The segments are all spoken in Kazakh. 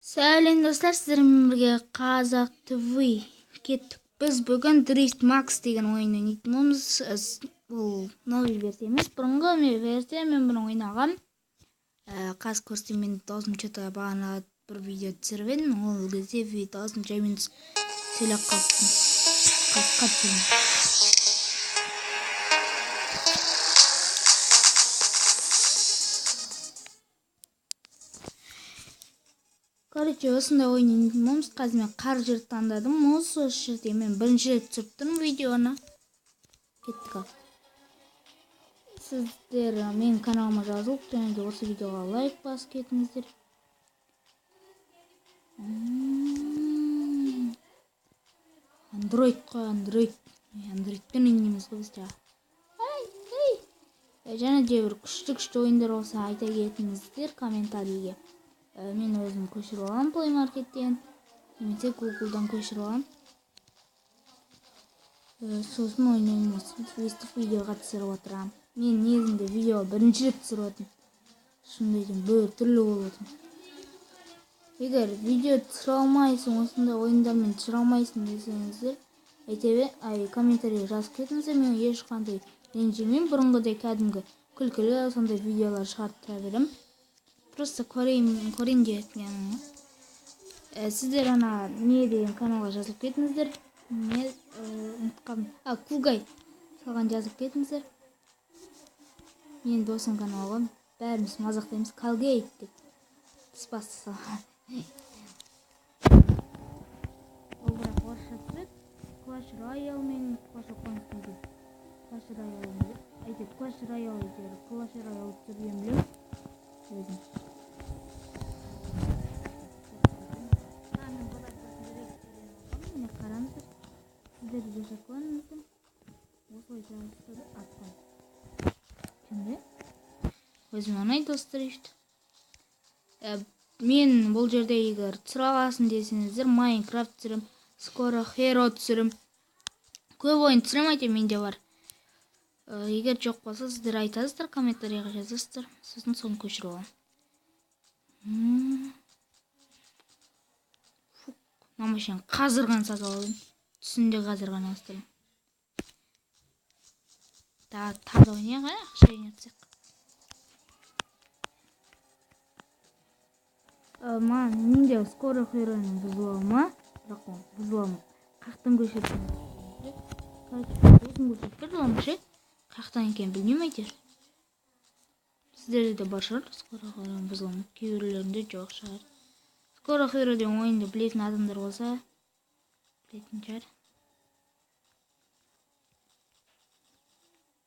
Сәлем достар, сіздермен бірге Қазақ ТВ кеттік. Біз бүгін Drift Max деген ойын ойнайтынымыз. Бұл новый версия емес, бұрынғы версия. Мен бұны ойнағам. Қазір көрсетейін, мен даусым что-то бағана бір видео түсіріп едім. Ол кезде даусым жаймен сөйлеп қалыптым. Короче, осындай ойын ойнайтынымыз. Қазір мен қар жерді таңдадым. Осы жерде мен бірінші рет түсіріп тұрмын видеоны. Кеттік ал. Сіздер менің каналыма жазылып, және де осы видеоға лайк басып кетіңіздер. Андроид қой, андроидпен ойнаймыз ғой бізде. Және де бір күшті ойындар болса айта кетіңіздер комментарийге. Мен өзім көшіріп аламын Play Market'тен, немесе Google'дан көшіріп аламын. Сосын ойнаймыз, өстіп видеоға түсіріп отырамын. Мен негізінде видео бірінші рет түсіріп отырмын. Шындайдың бір түрлі болып отырмын. Егер видео түсіре алмайсың, осындай ойындармен түсіре алмайсың десеңіздер, комментарийге жазып кетіңіздер. Мен ешқандай ренжімеймін, бұрынғыдай кәдімгі күлкілі сондай видеолар шығарып тұра беремін. Просто көрейін деген. Сіздер ана не деген каналға жазылып кетіңіздер. Не ұмытқам. Кулгай салған жазылып кетіңіздер. Мен досым каналы, бәріміз мазақтаймыз. Калгей деп тұспасты салған. Ол бірақ орысша түсіреді. Clash Royale мен Clash of Clans дейді. Clash Royale айтады. Clash Royale дейді. Clash Royale түсірген білем. Өзім. Сіздерді жасақланыңызды осылай жазыстырды аттан. Кімде? Өзім онай достар ешті. Мен бұл жерде егер түсіре аласын десеңіздер, Майнкрафт түсірім, Скоро Hero түсірім. Көп ойын түсірім айтам, менде бар. Егер жоқ болса, сіздер айтасыздар, комментарийға жазасыздар. Сосын соны көшіріп аламын. Намашен қазырған сатып алдым. Түсінде қазырған астырым. Таза ойнайық, ақша ойнатсақ. Менде Скоро Hero'ның бұзылуы бірақ бұзылуы қақтан көшірдім. Өзім көшіріп тұрдым ше. Қақтан екен білмеймін әйтеуір. Сіздерде де бар шығар Скоро Hero'ның бұзылуы, кейбіреулерінде жоқ шығар. Скоро Hero деген ойынды білетін адамдар болса, білетін шығар.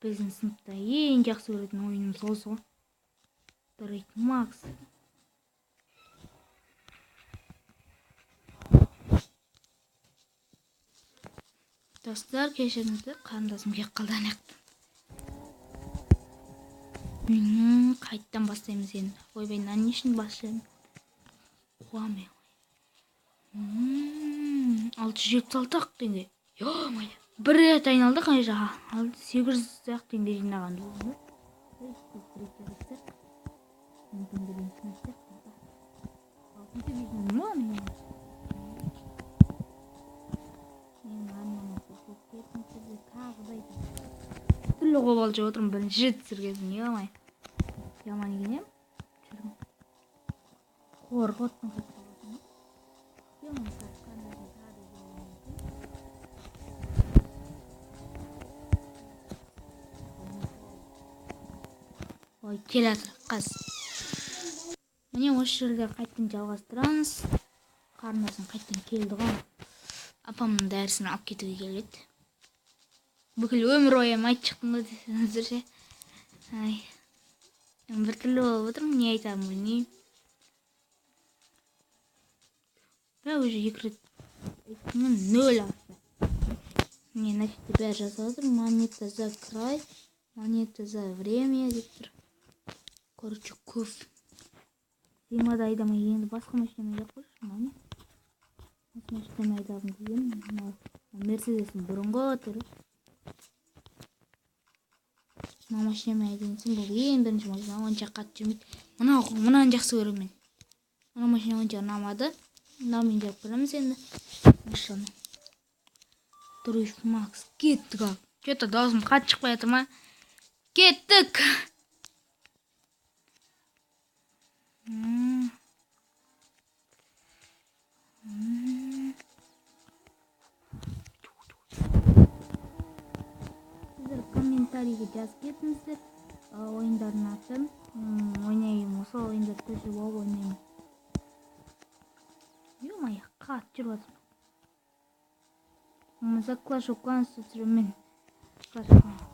Біздің сыныпта ең жақсы көретін ойынымыз осы ғой. Drift Max. Достар, кешіріңіздер, қарындасым келіп қалды аяқтан. Қайттан бастаймыз енді. Ойбай, не үшін басшаймын? Қуамай. 676 теңге. Йо-май. Бір рет айналды қайжа. 800 теңге жинаған. Түрлі қобалжып отырмын, бірінші рет түсіргесін, йо-май. Яман екен, жүргім. Қорқыттың қайтқаласың. Ой, келе жатыр, қаз. Міне осы жерде қайттан жалғастырамыз. Қарындасым қайттан келді ғой. Апамның дәрісін алып кетуге келеді. Бүкіл өмір ойым айтып шықтым ғой десеңіздер ше. Бір түрлі болып отырмын, не айтамын білмеймін. Бірақ уже 2 рет айттым, 0 алды. Міне нафигті бәрі жазып отыр. Монета за край, монета за время деп тұр. Короче, көп. Зимада айдамай енді басқа машинаны айдап қойшы, мане. Осы машинаны айдағым келген. Мерседестің бұрынғы түрі. Мына машинаны айдайынсын, бұл ең бірінші машина. Онша қатты жүрмейді. Мынаны жақсы көремін мен. Ана машина онша ұнамады. Мынамен жүріп көреміз енді. Машина. Дрифт Макс. Кеттік ал. Что-то даусым қатты шықпай жатыр ма? Кеттік! Сіздер комментарийге жазып кетіңіздер. Ойындардың атын. Ойнаймын, осы ойындарды көшіріп алып ойнаймын. Ё-моё, қатты жүріп жатыр. Mesela Clash of Clans tutuyorum. Clash of Clans.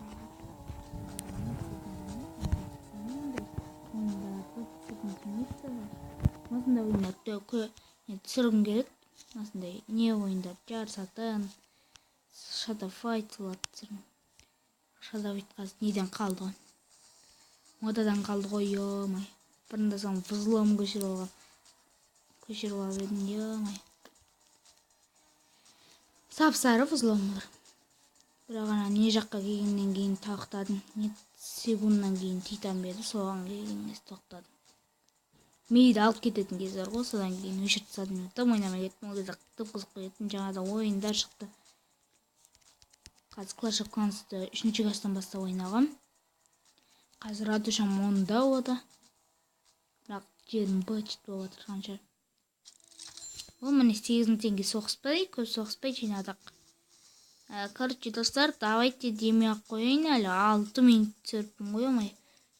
Осындай ойындарды түсіргім келеді. Осындай не ойындар жарысатын. Shadow Fight түсіргім. Shadow Fight қазір неден қалды ғой? Модадан қалды ғой, ё-моё. Бұрында соң взлом көшіріп алып едім, ё-моё. Сап-сары взломлар. Бірақ ана не жаққа келгеннен кейін тоқтадым. Не секунднан кейін титан берді, соған келгеннен тоқтадым. Мейді алып кететін кездер ғой, содан кейін өшіріп тастадым. Тым ойнамай кеттім, ол кезде тым қызық кеттім. Жаңада ойындар шықты. Қазір Clash of Clans'ты 3-ші класстан бастап ойнағам. Қазір радушам 10-да ода. Бірақ жерім бычыт болып отырған шығар. Ол міне 8 теңге соғыспай, көп соғыспай жинадық. Короче, достар, давайте демей ақ қойын әлі 6 минут түсіріппін ғой, ой.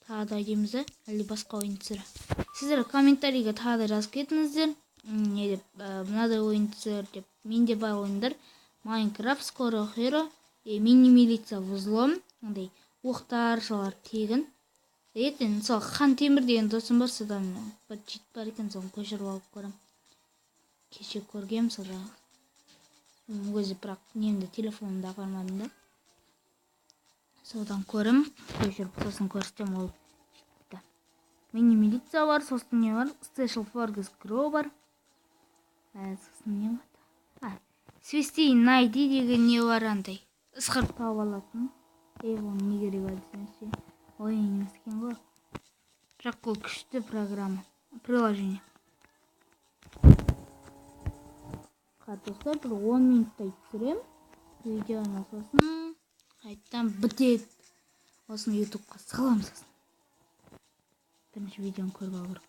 Тағы да дейміз, әлі басқа ойын түсір. Сіздер комментарийге тағы да жазып кетіңіздер. Не деп, мынадай ойын түсір деп. Менде бар ойындар. Майнкрафт, Скоро Hero, мини-милиция, взлом, андай оқтар, солар тегін. Ертең, мысалы, Хан Темір деген досым бар, содан бір чит бар екен, соны көшіріп алып көрем. Кеше көргем, содан. Өзі бірақ немді телефонымда апармадым да. Содан көрім, көшіріп, сосын көрсетем ол. Мини-милиция бар, сосын не бар? Special Forces Grow бар. Сосын не бар? Свести найди деген не бар андай. Ысқырып тауып алатын. Оны не керек бар десеңізше. Ойын емес екен ғой. Бірақ ол күшті программа. Приложение. Достар, бір 10 минуттай түсірем. Видеоны сосын қайттан бітеді. Осыны ютубқа салам сосын. Бірінші видеоны көріп алып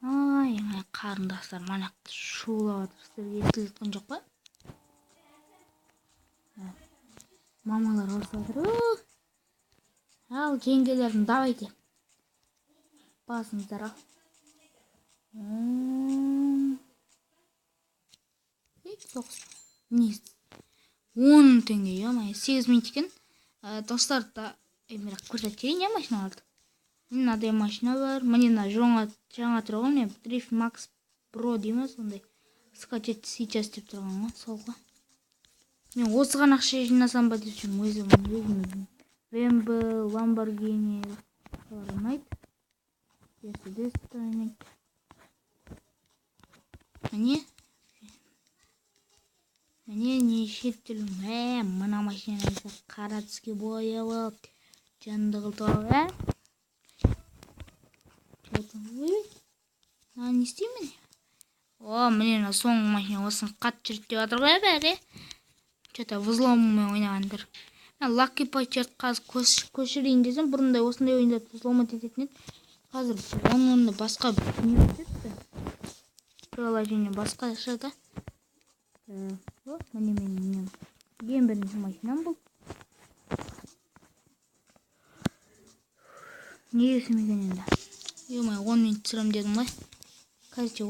ай, қарындастар манақты шулап жатыр. Сіздерге естіліп жатқан жоқ па? Мамалар ұрысып жатыр. Ал, жеңгелерім, давайте. Басыңыздар ал. Соғыс. Не? 10 теңге, ё-моё, 8 минут екен. Достар, бірақ көрсетейін, не машиналарды? Мынадай машина бар. Міне жаңа тұрған, не Drift Max Pro деймін, сондай. Скачать сейчас деп тұрған ғой, сол ғой. Мен осыған ақша жинасам ба деп жүрмін, өзім. BMW, Lamborghini, солар ұнайды. Mercedes ойнайды. Міне неше түрлі, мына машина қара түске боялып, жанды қылтып алып, не істеймін? Міне соңғы машина осын қатты жүріп деп жатыр ғой, бәрі. Что-то взломымен ойнағандар. Lucky Patchert қазір көшірейін десем, бұрындай осындай ойындарды взломат ететін еді. Қазір оның басқа не өтеді? Приложение басқа шығады. Міне менің ең бірінші машинам бұл. Не есім екен енді? 10 минут түсірем дедім ғой. Короче,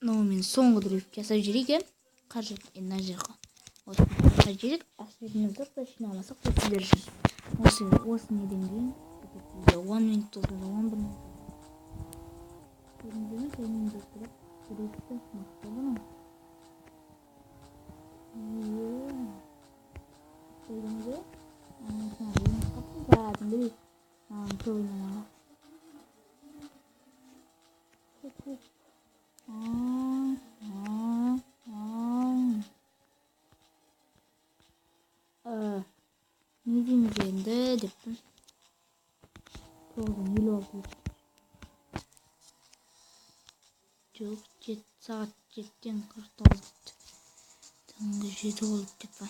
мен соңғы дрифт жасап жүрейік. Қаржы мына жерге. Осыны жүрейік. Асырмызды қойшынамасақ көсілер жүр. Осы неден кейін 10 минут тұрды, 11 минут. Көріндіңіз, әймен достырып, сүретті мақталы ма? Көрінді? Қаптың бәрін білейік. Көйнің ала. Не дейміз енді деппін. 9-56. Жоқ, сағат 7-тен 49 бітті. Таңғы 7 болып кетті.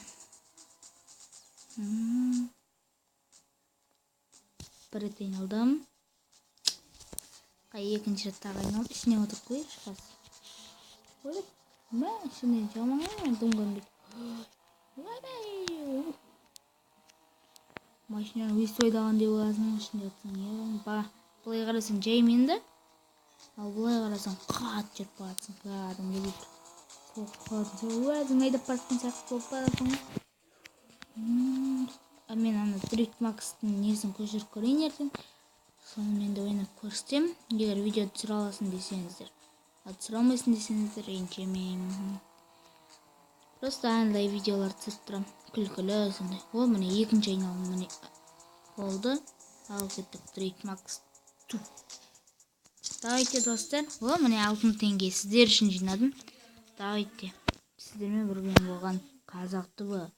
Бір рет айналдым. Екінші рет тағы айналдым. Ішіне отырып қойшы қазір. Ойлап, ішіне жаман думған бет. Машинаны өз ойдаған деп ойласың, ішінде отырсың. Былай қарасаң жайменді. Ал былай қарасаң қат жүріп баратсың. Кәдімгі деп. Өзің айдап баратын сияқты болып барасың. Мен ана Drift Max'тың несін көшіріп көрейін ертең. Сонымен де ойнап көрсетем. Егер видео түсіре аласың десеңіздер. Түсіре алмайсың десеңіздер, ренжімеймін. Просто андай видеолар түсіріп тұрам. Күлкілі сондай. Ол міне екінші айналым міне болды. Ал кеттік Drift Max 2. Давайте, достар. Ол міне 6 теңге сіздер үшін жинадым. Давайте. Сіздермен бірге болған Қазақ ТВ.